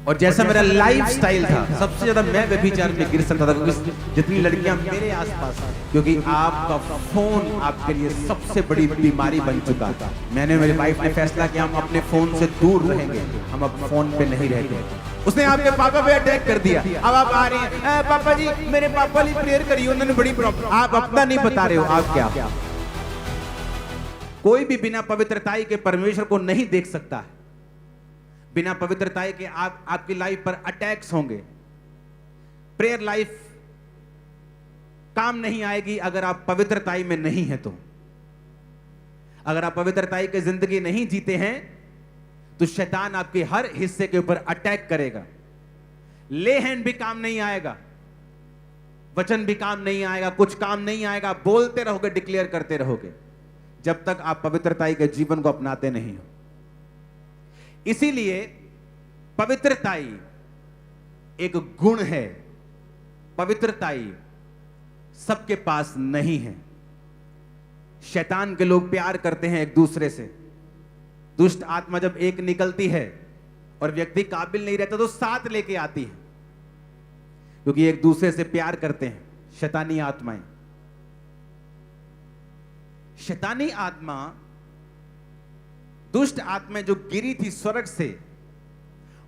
और जैसा मेरा लाइफ स्टाइल था, सबसे ज्यादा मैं व्यभिचार में गिर सकता था, क्योंकि जितनी लड़कियां मेरे आसपास, क्योंकि आपका फोन आपके लिए सबसे बड़ी बीमारी बन चुका था। मैंने, मेरी वाइफ ने फैसला किया हम अपने फोन से दूर रहेंगे, हम अब फोन पे नहीं रहेंगे। उसने आपके पापा पे अटैक कर दिया, अब आप आ रहे हैं पापा जी मेरे पापा लिए प्रेयर करिए, उन्होंने बड़ी प्रॉब्लम। आप अपना नहीं बता रहे हो, आप क्या? कोई भी बिना पवित्रताई के परमेश्वर को नहीं देख सकता है। बिना पवित्रताई के आपकी लाइफ पर अटैक्स होंगे। प्रेयर लाइफ काम नहीं आएगी अगर आप पवित्रताई में नहीं हैं। तो अगर आप पवित्रताई की जिंदगी नहीं जीते हैं तो शैतान आपके हर हिस्से के ऊपर अटैक करेगा। ले हैंड भी काम नहीं आएगा, वचन भी काम नहीं आएगा, कुछ काम नहीं आएगा। बोलते रहोगे, डिक्लेयर करते रहोगे, जब तक आप पवित्रताई के जीवन को अपनाते नहीं हो। इसीलिए पवित्रताई एक गुण है, पवित्रताई सबके पास नहीं है। शैतान के लोग प्यार करते हैं एक दूसरे से। दुष्ट आत्मा जब एक निकलती है और व्यक्ति काबिल नहीं रहता तो साथ लेके आती है, क्योंकि एक दूसरे से प्यार करते हैं। शैतानी आत्माएं, शैतानी आत्मा, दुष्ट आत्माएं जो गिरी थी स्वर्ग से,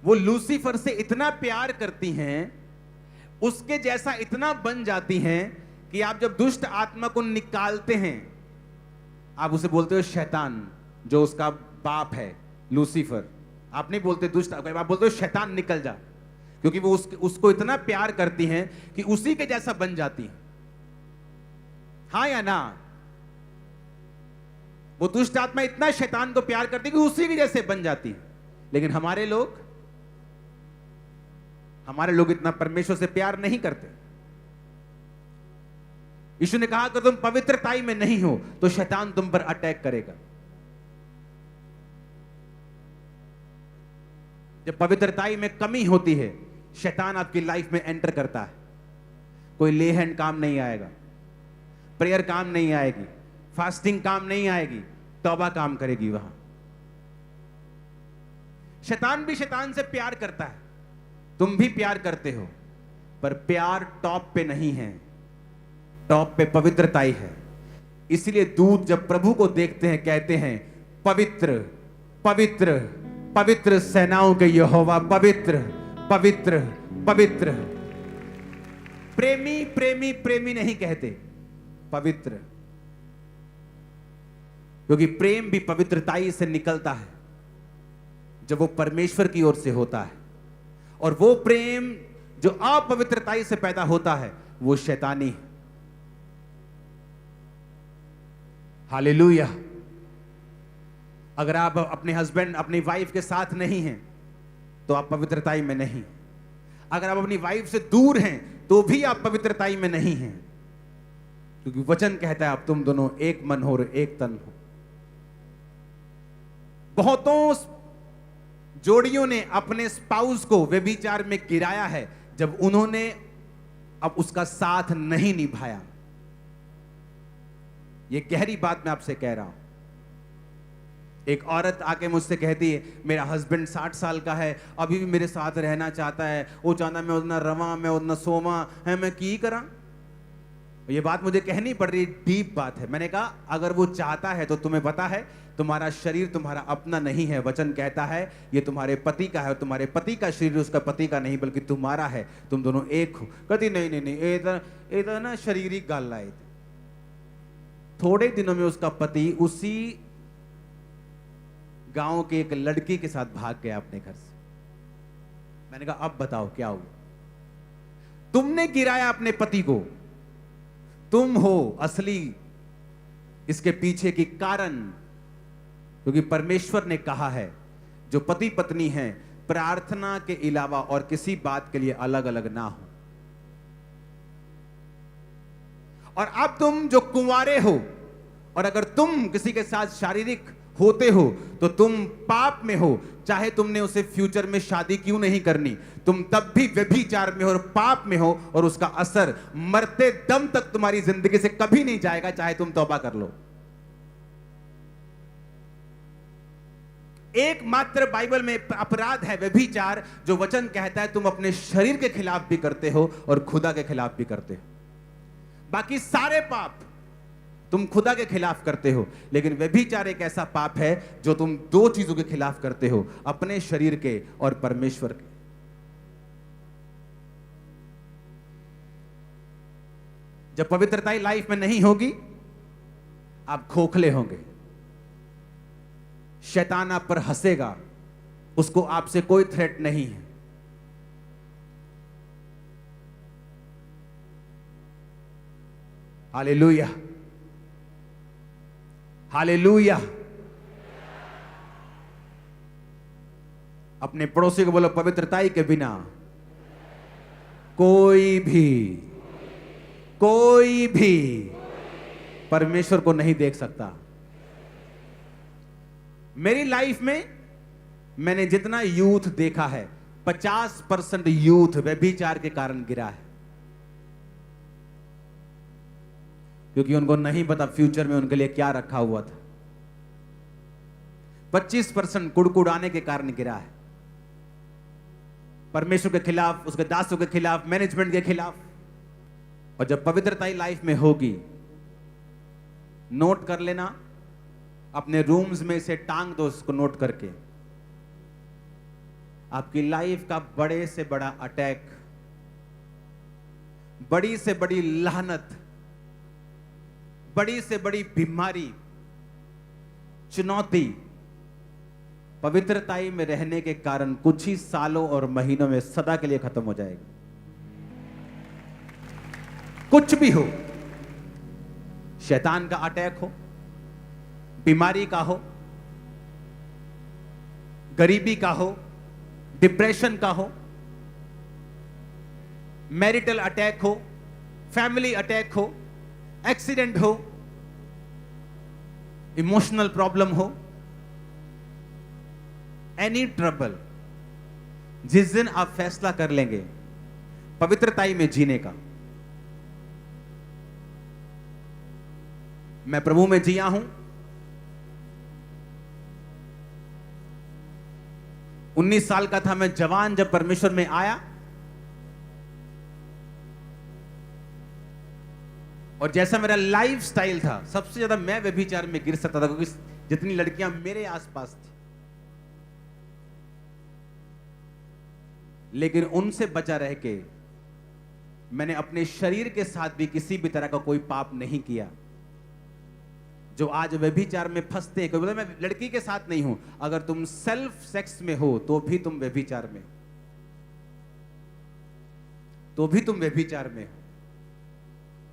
वो लूसीफर से इतना प्यार करती हैं, उसके जैसा इतना बन जाती हैं कि आप जब दुष्ट आत्मा को निकालते हैं, आप उसे बोलते हो शैतान, जो उसका बाप है लूसीफर। आप नहीं बोलते दुष्ट, आप बोलते हो शैतान निकल जा, क्योंकि वो उसको इतना प्यार करती हैं कि उसी के जैसा बन जाती है। हाँ या ना? वो दुष्ट आत्मा इतना शैतान को प्यार करती है कि उसी के जैसे बन जाती है। लेकिन हमारे लोग इतना परमेश्वर से प्यार नहीं करते। यीशु ने कहा अगर तुम पवित्रताई में नहीं हो तो शैतान तुम पर अटैक करेगा। जब पवित्रताई में कमी होती है, शैतान आपकी लाइफ में एंटर करता है। कोई ले हैंड काम नहीं आएगा, प्रेयर काम नहीं आएगी, फास्टिंग काम नहीं आएगी, तौबा काम करेगी। वहां शैतान भी शैतान से प्यार करता है, तुम भी प्यार करते हो, पर प्यार टॉप पे नहीं है, टॉप पे पवित्रताई है। इसलिए दूत जब प्रभु को देखते हैं कहते हैं पवित्र पवित्र पवित्र सेनाओं के यहोवा, पवित्र पवित्र पवित्र। प्रेमी प्रेमी प्रेमी नहीं कहते, पवित्र, क्योंकि प्रेम भी पवित्रताई से निकलता है जब वो परमेश्वर की ओर से होता है। और वो प्रेम जो अपवित्रताई से पैदा होता है वो शैतानी है। हालेलुया। अगर आप अपने हस्बैंड अपनी वाइफ के साथ नहीं हैं तो आप पवित्रताई में नहीं। अगर आप अपनी वाइफ से दूर हैं तो भी आप पवित्रताई में नहीं हैं, क्योंकि वचन कहता है आप तुम दोनों एक मन हो और एक तन हो। बहुतों जोड़ियों ने अपने स्पाउस को व्यभिचार में गिराया है जब उन्होंने अब उसका साथ नहीं निभाया। यह गहरी बात मैं आपसे कह रहा हूं। एक औरत आके मुझसे कहती है मेरा हस्बैंड 60 साल का है, अभी भी मेरे साथ रहना चाहता है, वो चाहता मैं उतना रवा, मैं उतना सोमा है, मैं की करा। ये बात मुझे कहनी पड़ रही, डीप बात है। मैंने कहा अगर वो चाहता है तो तुम्हें पता है तुम्हारा शरीर तुम्हारा अपना नहीं है। वचन कहता है ये तुम्हारे पति का है, और तुम्हारे पति का शरीर उसका पति का नहीं बल्कि तुम्हारा है, तुम दोनों एक हो। कहती नहीं नहीं नहीं, ये ना शारीरिक गल आए। थोड़े दिनों में उसका पति उसी गांव के एक लड़की के साथ भाग गया अपने घर से। मैंने कहा अब बताओ क्या हुआ? तुमने गिराया अपने पति को, तुम हो असली इसके पीछे की कारण, क्योंकि परमेश्वर ने कहा है जो पति पत्नी हैं प्रार्थना के अलावा और किसी बात के लिए अलग अलग ना हो। और अब तुम जो कुंवारे हो और अगर तुम किसी के साथ शारीरिक होते हो तो तुम पाप में हो, चाहे तुमने उसे फ्यूचर में शादी क्यों नहीं करनी, तुम तब भी व्यभिचार में हो और पाप में हो, और उसका असर मरते दम तक तुम्हारी जिंदगी से कभी नहीं जाएगा, चाहे तुम तौबा कर लो। एकमात्र बाइबल में अपराध है व्यभिचार जो वचन कहता है तुम अपने शरीर के खिलाफ भी करते हो और खुदा के खिलाफ भी करते हो। बाकी सारे पाप तुम खुदा के खिलाफ करते हो, लेकिन व्यभिचार एक ऐसा पाप है जो तुम दो चीजों के खिलाफ करते हो, अपने शरीर के और परमेश्वर के। जब पवित्रता लाइफ में नहीं होगी, आप खोखले होंगे, शैतान आप पर हंसेगा, उसको आपसे कोई थ्रेट नहीं है। Hallelujah, hallelujah. अपने पड़ोसी को बोलो, पवित्रता के बिना कोई भी परमेश्वर को नहीं देख सकता। मेरी लाइफ में मैंने जितना यूथ देखा है, 50% यूथ व्यभिचार के कारण गिरा है, क्योंकि उनको नहीं पता फ्यूचर में उनके लिए क्या रखा हुआ था। 25% कुड़कुड़ाने के कारण गिरा है, परमेश्वर के खिलाफ, उसके दासों के खिलाफ, मैनेजमेंट के खिलाफ। और जब पवित्रता लाइफ में होगी, नोट कर लेना, अपने रूम्स में से टांग दो उसको नोट करके, आपकी लाइफ का बड़े से बड़ा अटैक, बड़ी से बड़ी लानत, बड़ी से बड़ी बीमारी, चुनौती पवित्रता में रहने के कारण कुछ ही सालों और महीनों में सदा के लिए खत्म हो जाएगी। कुछ भी हो, शैतान का अटैक हो, बीमारी का हो, गरीबी का हो, डिप्रेशन का हो, मैरिटल अटैक हो, फैमिली अटैक हो, एक्सीडेंट हो, इमोशनल प्रॉब्लम हो, एनी ट्रबल, जिस दिन आप फैसला कर लेंगे पवित्रता में जीने का, मैं प्रभु में जिया हूं, 19 साल का था मैं जवान जब परमेश्वर में आया, और जैसा मेरा लाइफ स्टाइल था, सबसे ज्यादा मैं व्यभिचार में गिर सकता था, क्योंकि जितनी लड़कियां मेरे आसपास थी, लेकिन उनसे बचा रह के मैंने अपने शरीर के साथ भी किसी भी तरह का कोई पाप नहीं किया। जो आज व्यभिचार में फंसते हैं, कोई बोलता मैं लड़की के साथ नहीं हूं, अगर तुम सेल्फ सेक्स में हो तो भी तुम व्यभिचार में, तो भी तुम व्यभिचार में हो,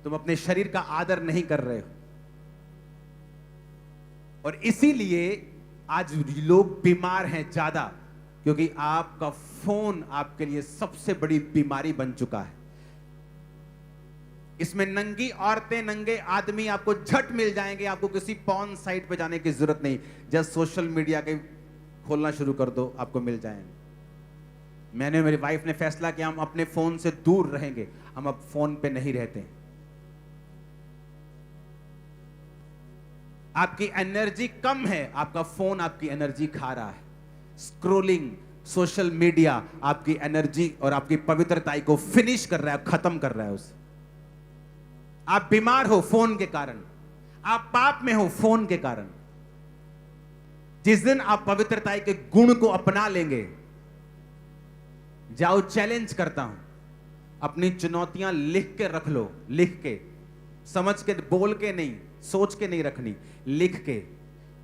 तुम अपने शरीर का आदर नहीं कर रहे हो। और इसीलिए आज लोग बीमार हैं ज्यादा, क्योंकि आपका फोन आपके लिए सबसे बड़ी बीमारी बन चुका है। इसमें नंगी औरतें, नंगे आदमी आपको झट मिल जाएंगे, आपको किसी पॉर्न साइट पे जाने की जरूरत नहीं, जस्ट सोशल मीडिया के खोलना शुरू कर दो, आपको मिल जाएंगे। मैंने, मेरी वाइफ ने फैसला किया हम अपने फोन से दूर रहेंगे, हम अब फोन पे नहीं रहते। आपकी एनर्जी कम है, आपका फोन आपकी एनर्जी खा रहा है। स्क्रोलिंग, सोशल मीडिया आपकी एनर्जी और आपकी पवित्रता को फिनिश कर रहा है, खत्म कर रहा है उसे। आप बीमार हो फोन के कारण, आप पाप में हो फोन के कारण। जिस दिन आप पवित्रता के गुण को अपना लेंगे, जाओ चैलेंज करता हूं, अपनी चुनौतियां लिख के रख लो, लिख के, समझ के, बोल के नहीं, सोच के नहीं रखनी, लिख के।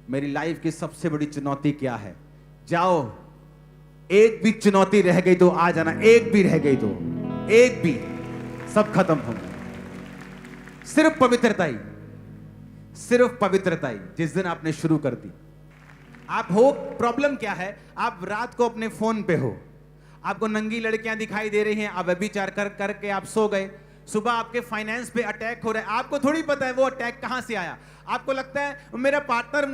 मेरी लाइफ की सबसे बड़ी चुनौती क्या है, जाओ, एक भी चुनौती रह गई तो आ जाना, एक भी रह गई तो, एक भी, सब खत्म होंगे। सिर्फ पवित्रता ही, सिर्फ पवित्रता ही। जिस दिन आपने शुरू कर दी, आप हो, प्रॉब्लम क्या है, आप रात को अपने फोन पे हो, आपको नंगी लड़कियां दिखाई दे रही हैं, आप व्यभिचार कर करके आप सो गए, सुबह आपके फाइनेंस पे अटैक हो रहा है, आपको थोड़ी पता है वो अटैक कहां से आया। आपको लगता है मेरा पार्टनर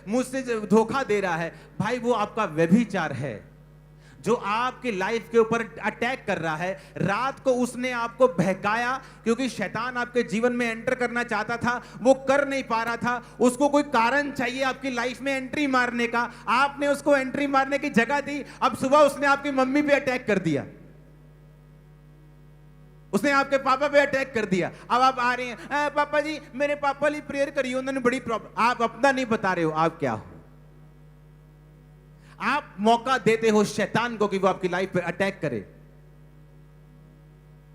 मुझसे धोखा दे रहा है, भाई वो आपका व्यभिचार है। जो आपकी लाइफ के ऊपर अटैक कर रहा है, रात को उसने आपको बहकाया क्योंकि शैतान आपके जीवन में एंटर करना चाहता था, वो कर नहीं पा रहा था, उसको कोई कारण चाहिए आपकी लाइफ में एंट्री मारने का, आपने उसको एंट्री मारने की जगह दी। अब सुबह उसने आपकी मम्मी पे अटैक कर दिया, उसने आपके पापा पे अटैक कर दिया। अब आप आ रहे हैं, पापा जी मेरे पापा लिए प्रेयर करिए, उन्होंने बड़ी प्रॉब्लम। आप अपना नहीं बता रहे हो आप क्या हो। आप मौका देते हो शैतान को कि वो आपकी लाइफ पे अटैक करे।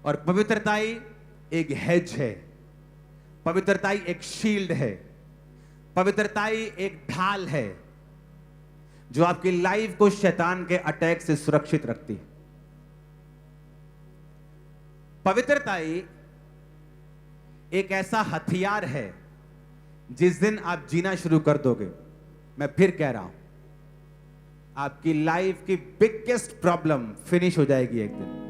और पवित्रताई एक हेज है, पवित्रताई एक शील्ड है, पवित्रताई एक ढाल है जो आपकी लाइफ को शैतान के अटैक से सुरक्षित रखती है। पवित्रताई एक ऐसा हथियार है, जिस दिन आप जीना शुरू कर दोगे, मैं फिर कह रहा हूं, आपकी लाइफ की बिगेस्ट प्रॉब्लम फिनिश हो जाएगी एक दिन।